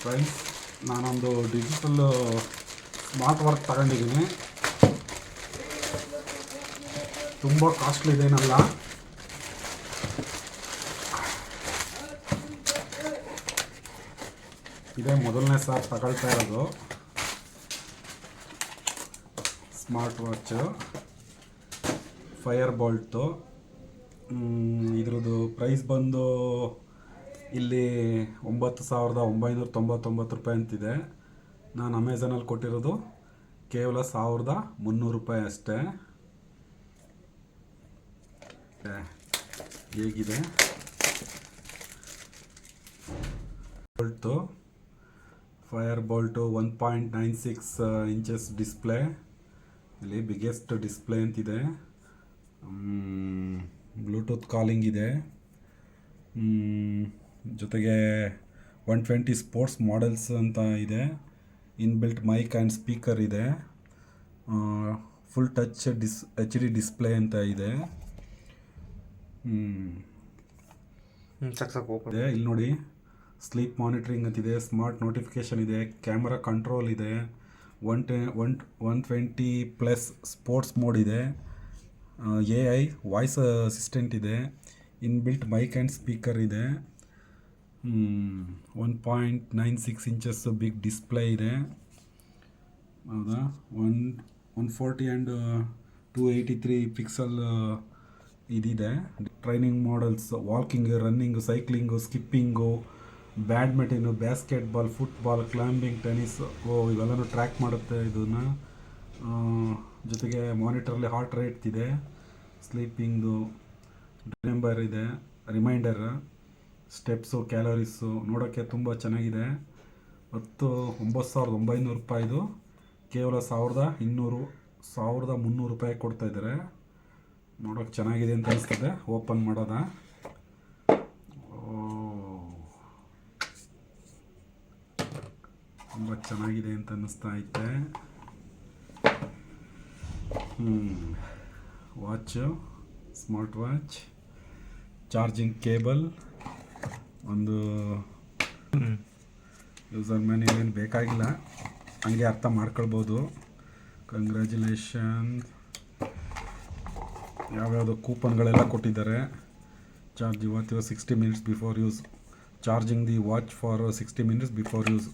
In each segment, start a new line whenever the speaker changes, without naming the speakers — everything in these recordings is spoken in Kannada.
ಫ್ರೆಂಡ್ಸ್, ನಾನೊಂದು ಡಿಜಿಟಲ್ ಸ್ಮಾರ್ಟ್ ವಾಚ್ ತಗೊಂಡಿದ್ದೀನಿ. ತುಂಬ ಕಾಸ್ಟ್ಲಿ ಇದೇನಲ್ಲ. ಇದೇ ಮೊದಲನೇ ಸಾರಿ ತಗೊಳ್ತಾ ಇರೋದು ಸ್ಮಾರ್ಟ್ ವಾಚು, ಫೈರ್ ಬೋಲ್ಟು. ಇದ್ರದ್ದು ಪ್ರೈಸ್ ಬಂದು ಇಲ್ಲಿ 9,999 ರೂಪಾಯಿ ಅಂತಿದೆ. ನಾನು ಅಮೆಝಾನಲ್ಲಿ ಕೊಟ್ಟಿರೋದು ಕೇವಲ 1,300 ರೂಪಾಯಿ ಅಷ್ಟೇ. ಹೇಗಿದೆ Bolt? Fire Bolt 1.96 inches display, ಇಲ್ಲಿ ಬಿಗ್ಗೆಸ್ಟ್ ಡಿಸ್ಪ್ಲೇ ಅಂತಿದೆ. ಬ್ಲೂಟೂತ್ ಕಾಲಿಂಗ್ ಇದೆ, ಜೊತೆಗೆ 120 ಸ್ಪೋರ್ಟ್ಸ್ ಮಾಡೆಲ್ಸ್ ಅಂತ ಇದೆ. ಇನ್ಬಿಲ್ಟ್ ಮೈಕ್ ಆ್ಯಂಡ್ ಸ್ಪೀಕರ್ ಇದೆ. ಫುಲ್ ಟಚ್ HD ಡಿಸ್ಪ್ಲೇ ಅಂತ ಇದೆ. ಇಲ್ಲಿ ನೋಡಿ, ಸ್ಲೀಪ್ ಮಾನಿಟರಿಂಗ್ ಅಂತಿದೆ, ಸ್ಮಾರ್ಟ್ ನೋಟಿಫಿಕೇಷನ್ ಇದೆ, ಕ್ಯಾಮರಾ ಕಂಟ್ರೋಲ್ ಇದೆ, 120+ ಸ್ಪೋರ್ಟ್ಸ್ ಮೋಡ್ ಇದೆ, AI ವಾಯ್ಸ್ ಅಸಿಸ್ಟೆಂಟ್ ಇದೆ, ಇನ್ಬಿಲ್ಟ್ ಮೈಕ್ ಆ್ಯಂಡ್ ಸ್ಪೀಕರ್ ಇದೆ, 1.96 ಇಂಚಸ್ ಬಿಗ್ ಡಿಸ್ಪ್ಲೇ ಇದೆ. ಹೌದಾ, 140 ಆ್ಯಂಡ್ 283 ಪಿಕ್ಸಲ್ ಇದಿದೆ. Training models, walking, running, cycling, skipping, badminton, basketball, football, climbing, tennis, ಇವೆಲ್ಲನೂ ಟ್ರ್ಯಾಕ್ ಮಾಡುತ್ತೆ ಇದನ್ನು. ಜೊತೆಗೆ ಮಾನಿಟ್ರಲ್ಲಿ ಹಾರ್ಟ್ ರೇಟ್ ಇದೆ, ಸ್ಲೀಪಿಂಗ್ದು ರಿಮೆಂಬರ್ ಇದೆ, ರಿಮೈಂಡರ್, ಸ್ಟೆಪ್ಸು, ಕ್ಯಾಲರೀಸು. ನೋಡೋಕ್ಕೆ ತುಂಬ ಚೆನ್ನಾಗಿದೆ. 9,900 ರೂಪಾಯಿದು ಕೇವಲ 1,300 ರೂಪಾಯಿ ಕೊಡ್ತಾಯಿದ್ದಾರೆ. ನೋಡೋಕ್ಕೆ ಚೆನ್ನಾಗಿದೆ ಅಂತ ಅನಿಸ್ತದೆ. ಓಪನ್ ಮಾಡೋದ, ತುಂಬ ಚೆನ್ನಾಗಿದೆ ಅಂತ ಅನ್ನಿಸ್ತಾ ಐತೆ. Watch, smart watch, charging cable, ಒಂದು ಯೂಸರ್ ಮ್ಯಾನ್ಯುಯಲ್ ಏನು ಬೇಕಾಗಿಲ್ಲ, ಹಂಗೆ ಅರ್ಥ ಮಾಡ್ಕೊಳ್ಬೋದು. ಕಂಗ್ರ್ಯಾಚುಲೇಷನ್. ಯಾವ್ಯಾವುದೋ ಕೂಪನ್ಗಳೆಲ್ಲ ಕೊಟ್ಟಿದ್ದಾರೆ. ಚಾರ್ಜ್ ಇವತ್ತು 60 minutes before use. Charging the watch for 60 minutes before use.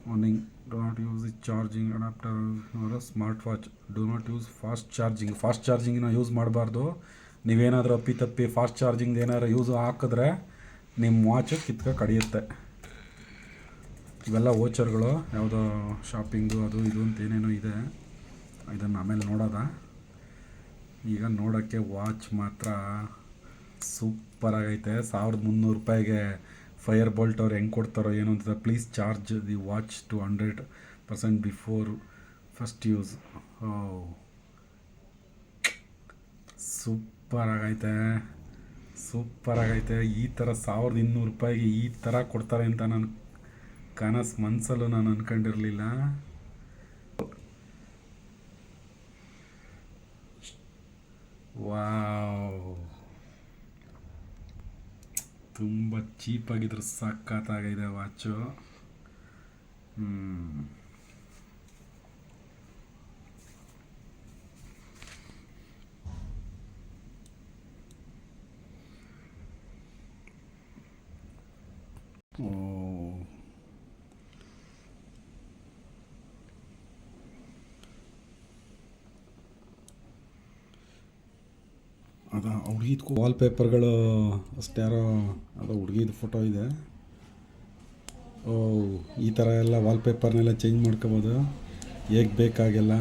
Morning, do not use the charging adapter ಅವರ smart watch. Do not use fast ಚಾರ್ಜಿಂಗಿನ ಯೂಸ್ ಮಾಡಬಾರ್ದು. ನೀವೇನಾದರೂ ಅಪ್ಪಿತಪ್ಪಿ ಫಾಸ್ಟ್ ಚಾರ್ಜಿಂಗ್ ಏನಾದ್ರು ಯೂಸ್ ಹಾಕಿದ್ರೆ ನಿಮ್ಮ ವಾಚು ಕಡಿಯುತ್ತೆ. ಇವೆಲ್ಲ ವೋಚರ್ಗಳು, ಯಾವುದೋ ಶಾಪಿಂಗು ಅದು ಇದು ಅಂತ ಏನೇನೋ ಇದೆ. ಇದನ್ನು ಆಮೇಲೆ ನೋಡೋದ. ಈಗ ನೋಡೋಕ್ಕೆ ವಾಚ್ ಮಾತ್ರ ಸೂಪರಾಗೈತೆ. 1,300 ರೂಪಾಯಿಗೆ ಫೈರ್ ಬೋಲ್ಟ್ ಅವ್ರು ಹೆಂಗೆ ಕೊಡ್ತಾರೋ ಏನೋ ಅಂತ. Please charge the watch to 100% before first use. ಸೂಪರಾಗೈತೆ. ಈ ಥರ 1,200 ರೂಪಾಯಿಗೆ ಈ ಥರ ಕೊಡ್ತಾರೆ ಅಂತ ನಾನು ಮನಸ್ಸಲ್ಲೂ ನಾನು ಅಂದ್ಕೊಂಡಿರಲಿಲ್ಲ. ವಾವ್, ತುಂಬ ಚೀಪಾಗಿದ್ರು ಸಖತ್ತಾಗಿದೆ ವಾಚು. ಅದು ಹುಡುಗಿದು ವಾಲ್ಪೇಪರ್ಗಳು ಅಷ್ಟು ಯಾರೋ ಅದು ಹುಡುಗಿದು ಫೋಟೋ ಇದೆ. ಈ ಥರ ಎಲ್ಲ ವಾಲ್ಪೇಪರ್ನೆಲ್ಲ ಚೇಂಜ್ ಮಾಡ್ಕೋಬೋದು ಹೇಗೆ ಬೇಕಾಗೆಲ್ಲ.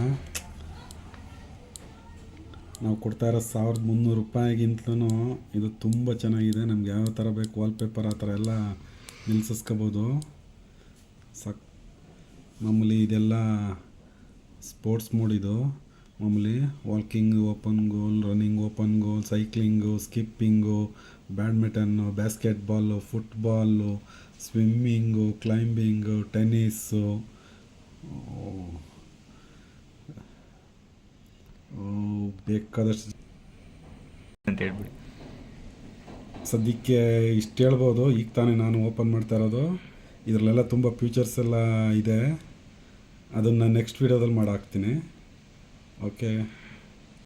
ನಾವು ಕೊಡ್ತಾ ಇರೋ 1,300 ರೂಪಾಯಿಗಿಂತಲೂ ಇದು ತುಂಬ ಚೆನ್ನಾಗಿದೆ. ನಮ್ಗೆ ಯಾವ ಥರ ಬೇಕು ವಾಲ್ಪೇಪರ್ ಆ ಥರ ಎಲ್ಲ ನಿಲ್ಸಿಸ್ಕೋಬೋದು. ಮಾಮೂಲಿ ಇದೆಲ್ಲ ಸ್ಪೋರ್ಟ್ಸ್ ಮೋಡ್. ಇದು ಮಾಮೂಲಿ walking open goal, running open goal, cycling, skipping, badminton, basketball, football, swimming, climbing, tennis, ಬೇಕಾದಷ್ಟು
ಅಂತ ಹೇಳ್ಬಿಡಿ.
ಸದ್ಯಕ್ಕೆ ಇಷ್ಟು ಹೇಳ್ಬೋದು. ಈಗ ತಾನೇ ನಾನು ಓಪನ್ ಮಾಡ್ತಾ ಇರೋದು. ಇದರಲ್ಲೆಲ್ಲ ತುಂಬ ಫ್ಯೂಚರ್ಸ್ ಎಲ್ಲ ಇದೆ. ಅದನ್ನು ನೆಕ್ಸ್ಟ್ ವೀಡಿಯೋದಲ್ಲಿ ಮಾಡಿ ಹಾಕ್ತೀನಿ. ಓಕೆ.